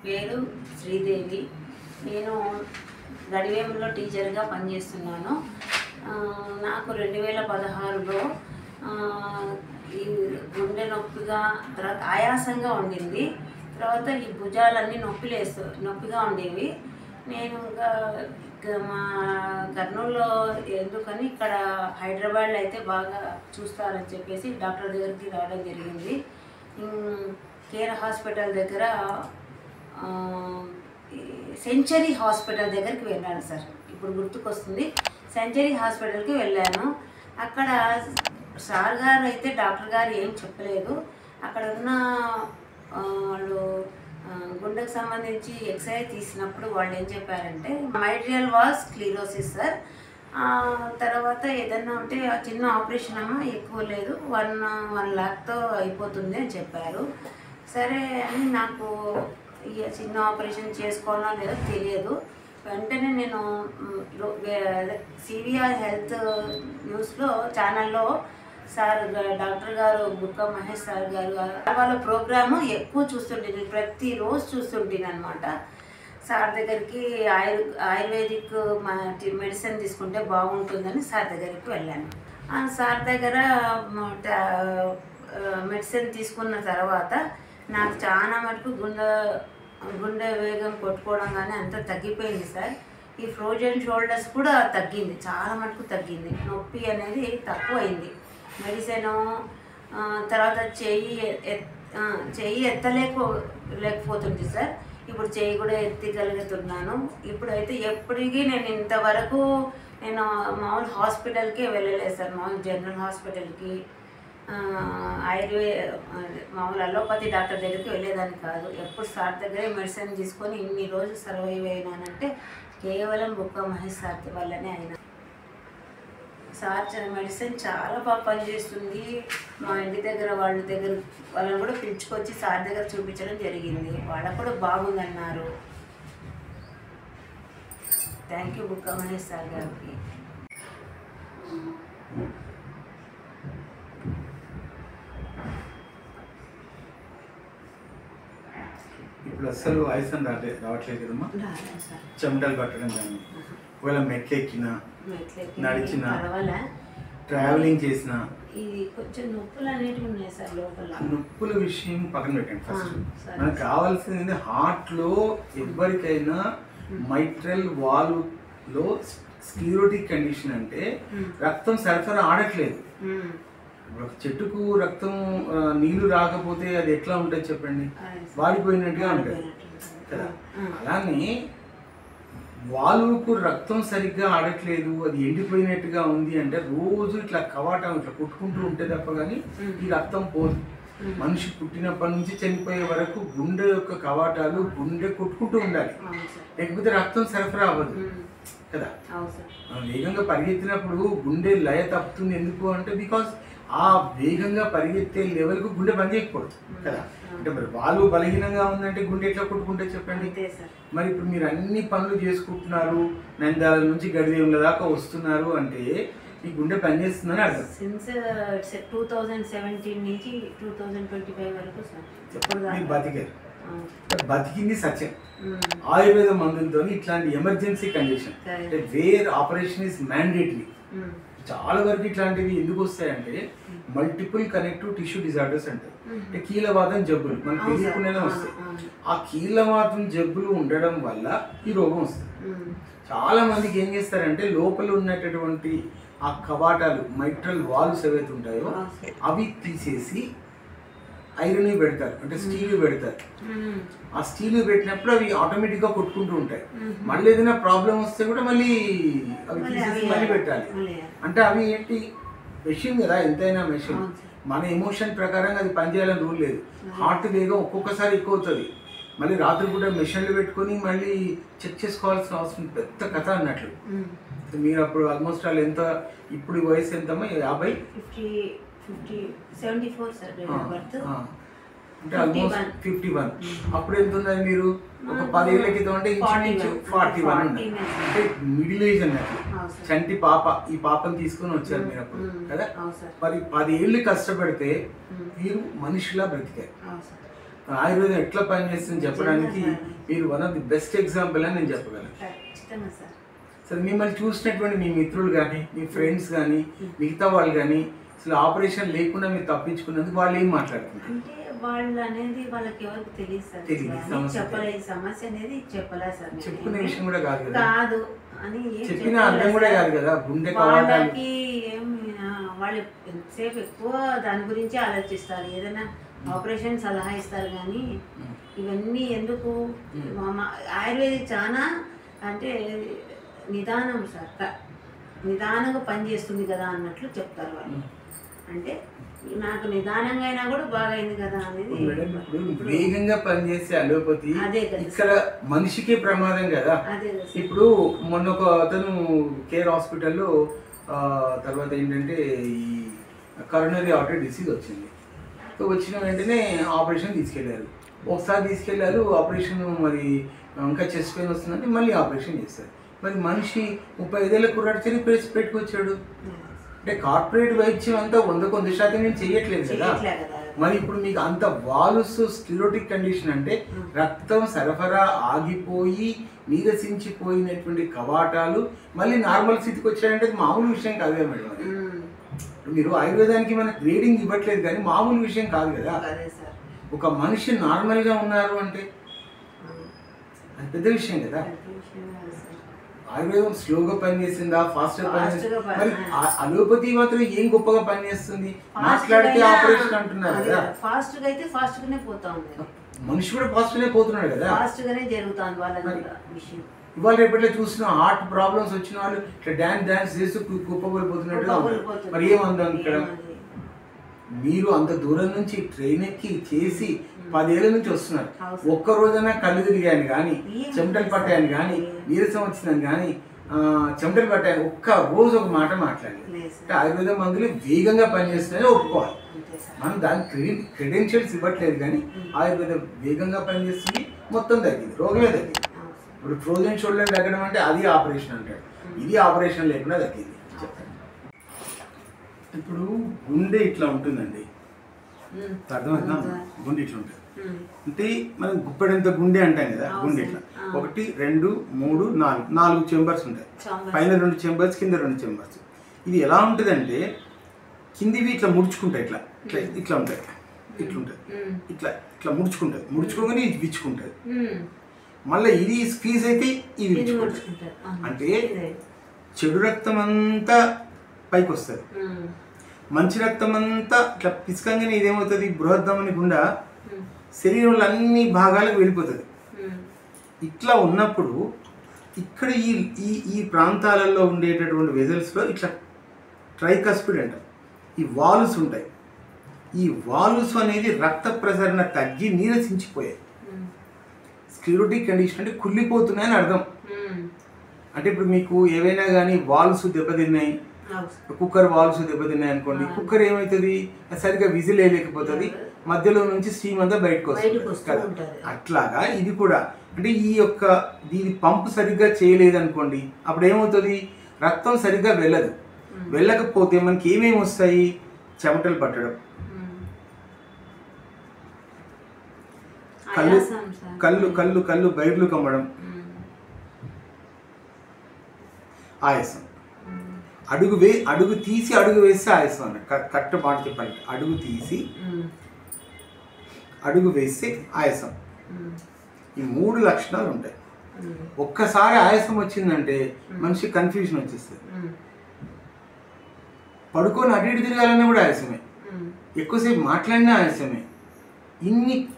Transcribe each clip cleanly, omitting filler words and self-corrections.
పేరు శ్రీదేవి. నేను గడివేములో టీచర్గా పనిచేస్తున్నాను. నాకు 2016లో ఈ గుండె నొప్పిగా, తర్వాత ఆయాసంగా ఉండింది. తర్వాత ఈ భుజాలన్నీ నొప్పిగా ఉండేవి. నేను ఇంకా మా కర్నూలులో ఎందుకని ఇక్కడ హైదరాబాద్లో అయితే బాగా చూస్తారని చెప్పేసి డాక్టర్ దగ్గరికి రావడం జరిగింది. కేర్ హాస్పిటల్ దగ్గర సెంచరీ హాస్పిటల్ దగ్గరికి వెళ్ళాను సార్. ఇప్పుడు గుర్తుకొస్తుంది. సెంచరీ హాస్పిటల్కి వెళ్ళాను. అక్కడ సార్ గారు అయితే డాక్టర్ గారు ఏం చెప్పలేదు. అక్కడ ఉన్న వాళ్ళు గుండెకు సంబంధించి ఎక్స్రే తీసినప్పుడు వాళ్ళు ఏం చెప్పారంటే మైట్రియల్ వాల్వ్ స్క్లీరోసిస్ సార్. తర్వాత ఏదన్నా ఉంటే చిన్న ఆపరేషన్ అమ్మా, ఎక్కువ లేదు, 1 లాఖ్తో అయిపోతుంది అని చెప్పారు. సరే అని నాకు ఈ చిన్న ఆపరేషన్ చేసుకోవాలో లేదో తెలియదు. వెంటనే నేను సివిఆర్ హెల్త్ న్యూస్లో ఛానల్లో సార్ డాక్టర్ గారు బుక్క మహేష్ సార్ గారు వాళ్ళ ప్రోగ్రాము ఎక్కువ చూస్తుంటాను, ప్రతిరోజు చూస్తుంటాను అనమాట. సార్ దగ్గరికి ఆయుర్వేదిక్ మెడిసిన్ తీసుకుంటే బాగుంటుందని సార్ దగ్గరికి వెళ్ళాను. సార్ దగ్గర మెడిసిన్ తీసుకున్న తర్వాత నాకు చాలా మటుకు గుండె వేగం కొట్టుకోవడం కానీ అంతా తగ్గిపోయింది సార్. ఈ ఫ్రోజన్ షోల్డర్స్ కూడా తగ్గింది, చాలా మటుకు తగ్గింది. నొప్పి అనేది తక్కువైంది. మెడిసిన్ తర్వాత చెయ్యి ఎత్తలేకపోతుంది సార్. ఇప్పుడు చెయ్యి కూడా ఎత్తగలుగుతున్నాను. ఇప్పుడైతే ఎప్పటికీ నేను ఇంతవరకు మామూలు హాస్పిటల్కే వెళ్ళలేదు సార్. మామూలు జనరల్ హాస్పిటల్కి, మామూలు అలోపతి డాక్టర్ దగ్గరికి వెళ్ళేదాన్ని కాదు. ఎప్పుడు సార్ దగ్గరే మెడిసిన్ తీసుకొని ఇన్ని రోజులు సర్వైవ్ అయినానంటే కేవలం బుక్క మహేష్ సార్ వల్లనే అయినా. సార్ మెడిసిన్ చాలా బాగా పనిచేస్తుంది. మా ఇంటి దగ్గర వాళ్ళని కూడా పిలుచుకొచ్చి సార్ దగ్గర చూపించడం జరిగింది. వాళ్ళకు కూడా బాగుందన్నారు. Thank you Bukka Mahesh sir గారికి. ఇప్పుడు అస్సలు ఆయాసం రావట్లేదు కదమ్మా? చెమటలు పట్టడం కానీ, ఒకవేళ మెట్లెక్కినా, నడిచినా, ట్రావెలింగ్ చేసినా ఇది కొంచెం నొప్పులు అనేటివి ఉన్నాయి సార్ లోపల. నొప్పుల విషయం పక్కన పెట్టండి. ఫస్ట్ మనకు కావాల్సింది హార్ట్లో ఎవరికైనా మైట్రల్ వాల్వ్లో స్క్లీరోటిక్ కండిషన్ అంటే రక్తం సరఫరా ఆడట్లేదు. చెట్టుకు రక్తం నీళ్లు రాకపోతే అది ఎట్లా ఉంటుంది చెప్పండి? వాడిపోయినట్టుగా ఉంటుంది కదా. అలానే వాల్వ్కు రక్తం సరిగ్గా ఆడట్లేదు, అది ఎండిపోయినట్టుగా ఉంది అంటే రోజు ఇట్లా కవాటం ఇట్లా కొట్టుకుంటూ ఉంటే తప్ప కానీ ఈ రక్తం పోదు. మనిషి పుట్టినప్పటి నుంచి చనిపోయే వరకు గుండె యొక్క కవాటాలు గుండె కొట్టుకుంటూ ఉండాలి, లేకపోతే రక్తం సరఫరా అవ్వదు కదా. వేగంగా పరిగెత్తినప్పుడు గుండె లయ తప్పుతుంది. ఎందుకు అంటే బికాస్ ఆ వేగంగా పరిగెత్తే లెవెల్కు గుండె పని చేయకూడదు కదా. అంటే మరి వాళ్ళు బలహీనంగా ఉందంటే గుండె ఎట్లా కొట్టుకుంటే చెప్పండి? మరి ఇప్పుడు మీరు అన్ని పనులు చేసుకుంటున్నారు, నంద్యాల నుంచి గడివేముల దాకా వస్తున్నారు అంటే ఈ గుండె పనిచేస్తుందని అర్థం. సిన్స్ 2017 నుంచి 2025 వరకు మీరు బతికారు. బతికింది సత్యం. ఆయుర్వేద మందులతో ఇట్లాంటి ఎమర్జెన్సీ కండిషన్ అంటే వేర్ ఆపరేషన్ ఇస్ మ్యాండేటరీ. చాలా వరకు ఇట్లాంటివి ఎందుకు వస్తాయంటే మల్టిపుల్ కనెక్టివ్ టిష్యూ డిజార్డర్స్ అంటారు. అంటే కీలవాతం జబ్బులు మనకు తెలియకుండానే వస్తాయి. ఆ కీలవాతం జబ్బులు ఉండడం వల్ల ఈ రోగం వస్తుంది. చాలా మందికి ఏం చేస్తారంటే లోపల ఉన్నటువంటి ఆ కవాటాలు మైట్రల్ వాల్వ్స్ ఏవైతే ఉంటాయో అవి తీసేసి ఐరన్ పెడతారు, అంటే స్టీల్ పెడతారు. ఆ స్టీల్ పెట్టినప్పుడు అవి ఆటోమేటిక్గా కొట్టుకుంటూ ఉంటాయి. మళ్ళీ ఏదైనా ప్రాబ్లం వస్తే కూడా మళ్ళీ అవి తీసేసి మళ్ళీ పెట్టాలి. అంటే అవి ఏంటి, మెషిన్ కదా, ఎంతైనా మెషిన్. మన ఎమోషన్ ప్రకారంగా అది పనిచేయాలని రూల్ లేదు. హార్ట్ వేగం ఒక్కొక్కసారి ఎక్కువ అవుతుంది. మళ్ళీ రాత్రి పూట మెషిన్లు పెట్టుకొని మళ్ళీ చెక్ చేసుకోవాల్సిన అవసరం పెద్ద కథ అన్నట్లు. మీరు అప్పుడు ఆల్మోస్ట్ వాళ్ళు ఎంత, ఇప్పుడు వయసు ఎంతమ్మా? 50? 74 సార్. అంటే ఆల్మోస్ట్ 51. అప్పుడు ఎంత ఉన్నది మీరు? ఒక 10 ఏళ్ల క్రితం అంటే ఇంచుమించు 41 ఉన్నది. అంటే మిడిల్ ఏజ్ అన్నట్టు. చంటి పాప, ఈ పాపను తీసుకొని వచ్చారు మీరు అప్పుడు కదా. మరి 10 ఏళ్ళు కష్టపడితే మీరు మనిషిలా బ్రతికారు. ఆయుర్వేదం ఎట్లా పనిచేస్తుంది చెప్పడానికి మీరు one of the best example అని నేను చెప్పగలను. సరే, మిమ్మల్ని చూసినటువంటి మీ మిత్రులు కానీ మీ ఫ్రెండ్స్ కానీ మిగతా వాళ్ళు కానీ అసలు ఆపరేషన్ లేకుండా మీరు తప్పించుకున్నందుకు వాళ్ళు ఏం మాట్లాడుతున్నారు అంటే వాళ్ళు అనేది వాళ్ళకి ఎవరికి తెలియదు సార్. చెప్పలేదు, సమస్య అనేది చెప్పలేదు సార్. చెప్పుకునే విషయం కూడా కాదు కదా, కాదు అని చెప్పిన అర్థం కూడా కాదు కదా. గుండె వాళ్ళకి ఏమి వాళ్ళు ఎంతసేపు ఎక్కువ దాని గురించి ఆలోచిస్తారు, ఏదైనా ఆపరేషన్ సలహా ఇస్తారు. కానీ ఇవన్నీ ఎందుకు, ఆయుర్వేదిక్ చాలా అంటే నిదానం సార్, నిదానంగా పనిచేస్తుంది కదా అన్నట్లు చెప్తారు వాళ్ళు. అంటే నాకు నిదానంగా అయినా కూడా బాగా అయింది కదా అనేది. వేగంగా పనిచేసే అలోపతి ఇక్కడ మనిషికి ప్రమాదం కదా. ఇప్పుడు మొన్న ఒక అతను కేర్ హాస్పిటల్లో తర్వాత ఏంటంటే ఈ కరోనరీ ఆర్టరీ డిసీజ్ వచ్చింది. సో వచ్చిన వెంటనే ఆపరేషన్ తీసుకెళ్లారు. ఒకసారి తీసుకెళ్లారు, ఆపరేషన్ మరి ఇంకా చెస్ట్ పెయిన్ వస్తుందంటే మళ్ళీ ఆపరేషన్ చేస్తారు. మరి మనిషి 35 ఏళ్ళ కుర్రాడు చనిపోయి పెట్టుకొచ్చాడు. అంటే కార్పొరేట్ వైద్యం అంతా 100% నేను చెయ్యట్లేదు కదా. మరి ఇప్పుడు మీకు అంత వాల్వ్స్ స్క్లెరోటిక్ కండిషన్ అంటే రక్తం సరఫరా ఆగిపోయి నీరసించిపోయినటువంటి కవాటాలు మళ్ళీ నార్మల్ స్థితికి వచ్చాయంటే మామూలు విషయం కాదు కదా మేడం. అది మీరు ఆయుర్వేదానికి మన గ్రేడింగ్ ఇవ్వట్లేదు కానీ మామూలు విషయం కాదు కదా. ఒక మనిషి నార్మల్గా ఉన్నారు అంటే అది పెద్ద విషయం కదా. ఆయుర్వేదం స్లోగా పనిచేసిందా, ఫాస్ట్గా పనిచేసింది? మరి అలోపతి మాత్రం ఏం గొప్పగా పనిచేస్తుంది? మాట్లాడితే ఆపరేషన్ అంటున్నారు కదా. ఫాస్ట్గా అయితే ఫాస్ట్గానే పోతా ఉంది, మనిషి కూడా ఫాస్ట్గానే పోతున్నాడు కదా. ఫాస్ట్గానే జరుగుతుంది వాళ్ళ విషయం. ఇవాళ రేపట్లో చూసిన హార్ట్ ప్రాబ్లమ్స్ వచ్చిన వాళ్ళు ఇట్లా డాన్స్ చేస్తూ కుప్పబడిపోతున్నట్టుగా మరి ఏమందాం ఇక్కడ. మీరు అంత దూరం నుంచి ట్రైన్ ఎక్కి చేసి 10 ఏళ్ళ నుంచి వస్తున్నారు. ఒక్క రోజైనా కళ్ళు తిరిగాయని కానీ, చెమటలు పట్టాయని కానీ, నీరసం వచ్చిందని కానీ, చెమటలు పట్టాయని ఒక్క రోజు ఒక మాట మాట్లాడలేదు. అంటే ఆయుర్వేద మందులు వేగంగా పనిచేస్తున్నాయని ఒప్పుకోవాలి. మనం దానికి క్రెడెన్షియల్స్ ఇవ్వట్లేదు కానీ ఆయుర్వేదం వేగంగా పనిచేస్తుంది. మొత్తం తగ్గింది, రోగమే తగ్గింది. ఇప్పుడు ఫ్రోజన్ షోల్డర్ తగ్గడం అంటే అది ఆపరేషన్ అంటాడు, ఇది ఆపరేషన్ లేకుండా తగ్గింది. చెప్పండి. ఇప్పుడు గుండె ఇట్లా ఉంటుందండి, అర్థమవుతుందా? గుండె ఇట్లా ఉంటుంది అంటే మనం గుప్పెడంత గుండె అంటాం కదా. గుండె ఇట్లా 1 2 3 4 చెంబర్స్ ఉంటాయి. పైన 2 చెంబర్స్, కింద 2 చెంబర్స్. ఇది ఎలా ఉంటుందంటే కిందివి ఇట్లా ముడుచుకుంటాయి, ఇట్లా ఇట్లా ఇట్లా ఉంటాయి, ఇట్లా ఉంటుంది, ఇట్లా ఇట్లా ముడుచుకుంటుంది. ముడుచుకోగానే ఇది విచ్చుకుంటుంది. మళ్ళీ ఇది స్క్వీజ్ అయితే ఇది విచ్చుకుంటుంది. అంటే చెడు రక్తం అంతా పైకి వస్తుంది, మంచి రక్తం అంతా ఇట్లా పిసుకంగానే ఇదేమవుతుంది, బృహద్దమని గుండా శరీరంలో అన్ని భాగాలకు వెళ్ళిపోతుంది. ఇట్లా ఉన్నప్పుడు ఇక్కడ ఈ ఈ ఈ ప్రాంతాలలో ఉండేటటువంటి వెజల్స్లో ఇట్లా ట్రైకస్పిడ్ అంటారు, ఈ వాల్వ్స్ ఉంటాయి. ఈ వాల్వ్స్ అనేది రక్త ప్రసరణ తగ్గి నీరసించిపోయాయి. స్క్లెరోటిక్ కండిషన్ అంటే కుళ్ళిపోతున్నాయని అర్థం. అంటే ఇప్పుడు మీకు ఏవైనా కానీ వాల్వ్స్ దెబ్బతిన్నాయి, కుక్కర్ వాల్వ్స్ దెబ్బతిన్నాయి అనుకోండి, కుక్కర్ ఏమవుతుంది, సరిగ్గా విజిల్ వేయలేకపోతుంది, మధ్యలో నుంచి స్టీమ్ అంతా బయటకు వస్తుంది. అట్లాగా ఇది కూడా అంటే దీని పంపు సరిగ్గా చేయలేదు అనుకోండి, అప్పుడు ఏమవుతుంది, రక్తం సరిగ్గా వెళ్ళదు. వెళ్ళకపోతే మనకి ఏమేమి వస్తాయి, చెమటలు పట్టడం, కళ్ళు బయర్లు కమ్మడం, ఆయాసం. అడుగు తీసి అడుగు వేస్తే ఆయాసం అన్న కరెక్ట్ మాట చెప్పాలి. అడుగు తీసి అడుగు వేస్తే ఆయాసం. ఈ 3 లక్షణాలు ఉంటాయి. ఒక్కసారి ఆయాసం వచ్చిందంటే మనిషి కన్ఫ్యూజన్ వచ్చేస్తుంది. పడుకొని అటు ఇటు తిరగాలన్నా కూడా ఆయాసమే, ఎక్కువసేపు మాట్లాడినా ఆయాసమే.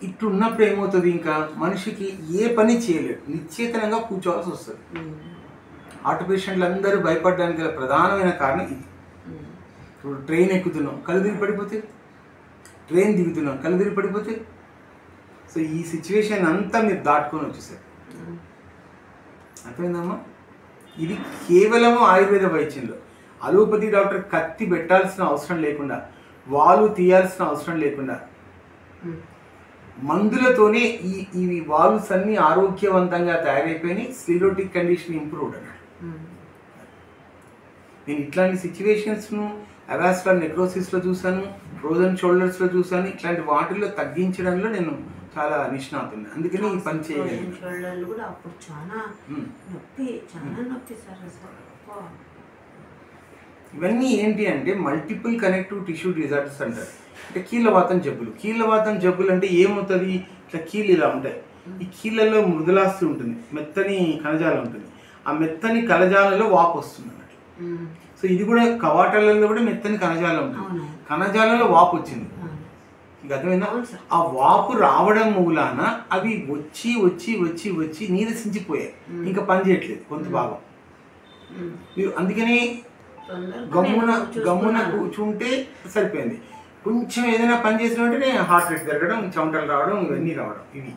ఇట్లున్నప్పుడు ఏమవుతుంది, ఇంకా మనిషికి ఏ పని చేయలేడు, నిశ్చేతనంగా కూర్చోవాల్సి వస్తుంది. హార్ట్ పేషెంట్లు అందరూ భయపడడానికి గల ప్రధానమైన కారణం ఇది. ఇప్పుడు ట్రైన్ ఎక్కుతున్నాం, కళ్ళు తిరిగి పడిపోతే, ట్రైన్ దిగుతున్నాం, కళ్ళు తిరిగి పడిపోతే. సో ఈ సిచ్యువేషన్ అంతా మీరు దాటుకొని వచ్చేసారు. అర్థమైందమ్మా? ఇది కేవలము ఆయుర్వేద వైద్యంలో. అలోపతి డాక్టర్ కత్తి పెట్టాల్సిన అవసరం లేకుండా, వాలు తీయాల్సిన అవసరం లేకుండా, మందులతోనే ఈ వాల్వ్స్ అన్ని ఆరోగ్యవంతంగా తయారైపోయినాయి. స్క్లెరోటిక్ కండిషన్ ఇంప్రూవ్డ్ అన్నాడు. నేను ఇట్లాంటి సిచ్యువేషన్స్ను అవాస్కులర్ నెక్రోసిస్లో చూశాను, ఫ్రోజన్ షోల్డర్స్లో చూశాను. ఇట్లాంటి వాటిల్లో తగ్గించడంలో నేను చాలా నిష్ణాతున్నా, అందుకని ఈ పని చేయగలిగాను. షోల్డర్లు కూడా అప్పుడు చాలా నొప్పి, చాలా నొప్పి సార్ అసలు. ఇవన్నీ ఏంటి అంటే మల్టిపుల్ కనెక్టివ్ టిష్యూ డిజార్డర్స్ అంటారు. అంటే కీళ్ళవాతం జబ్బులు. కీళ్ళవాతం జబ్బులు అంటే ఏమవుతుంది, ఇట్లా కీళ్ళు ఇలా ఉంటాయి, ఈ కీళ్ళలో మృదులాస్తి ఉంటుంది, మెత్తని కణజాలం ఉంటుంది, ఆ మెత్తని కణజాలలో వాపు వస్తుంది అన్నట్టు. సో ఇది కూడా కవాటాలలో కూడా మెత్తని కణజాలం ఉంటుంది, కణజాలలో వాపు వచ్చింది. అర్థమైందా? ఆ వాపు రావడం మూలాన అవి వచ్చి వచ్చి వచ్చి వచ్చి నీరసించిపోయాయి, ఇంకా పని చేయట్లేదు కొంత భాగం. మీరు అందుకని గమ్మున కూర్చుంటే సరిపోయింది. కొంచెం ఏదైనా పని చేసిన వెంటనే హార్ట్ రేట్ పెరగడం, చెమటలు రావడం, ఇవన్నీ రావడం. ఇవి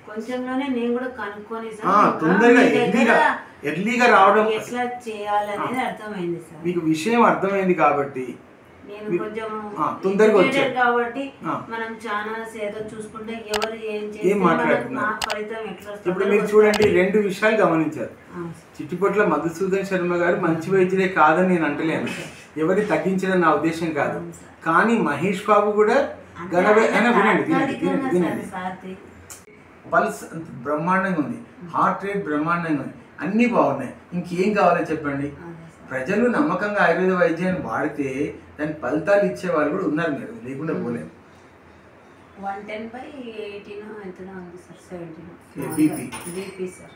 కొంచెంలోనే నేను కూడా కనుక్కొని తొందరగా ఎర్లీగా రావడం ఎట్లా చేయాలనేది అర్థమైంది సార్. మీకు విషయం అర్థమైంది కాబట్టి నేను కొంచెం తొందరగా వచ్చాను కాబట్టి మనం చాలా సేద చూసుకుంటే ఎవరు ఏం మాట్లాడుతున్నారు. ఫలితం ఎట్లా. ఇప్పుడు మీరు చూడండి, 2 విషయాలు గమనించారు. చిట్టిపొట్ల మధుసూదన్ శర్మ గారు మంచి వైద్యులే కాదని నేను అంటలేను, ఎవరి తగ్గించడం నా ఉద్దేశం కాదు. కానీ మహేష్ బాబు కూడా వినండి, పల్స్ బ్రహ్మాండంగా ఉంది, హార్ట్ రేట్ బ్రహ్మాండంగా ఉంది, అన్నీ బాగున్నాయి. ఇంకేం కావాలో చెప్పండి. ప్రజలు నమ్మకంగా ఆయుర్వేద వైద్యాన్ని వాడితే దాని ఫలితాలు ఇచ్చే వాళ్ళు కూడా ఉన్నారు, మీరు లేకుండా పోలేదు. 110/18 ఎంతనో ఉంది సార్, 70 బీపీ సార్.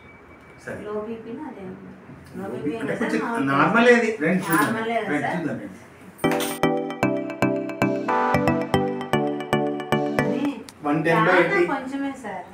సరే, లో బీపీనా అదే నార్మల్ ఏది 110/80 కొంచెమే సార్.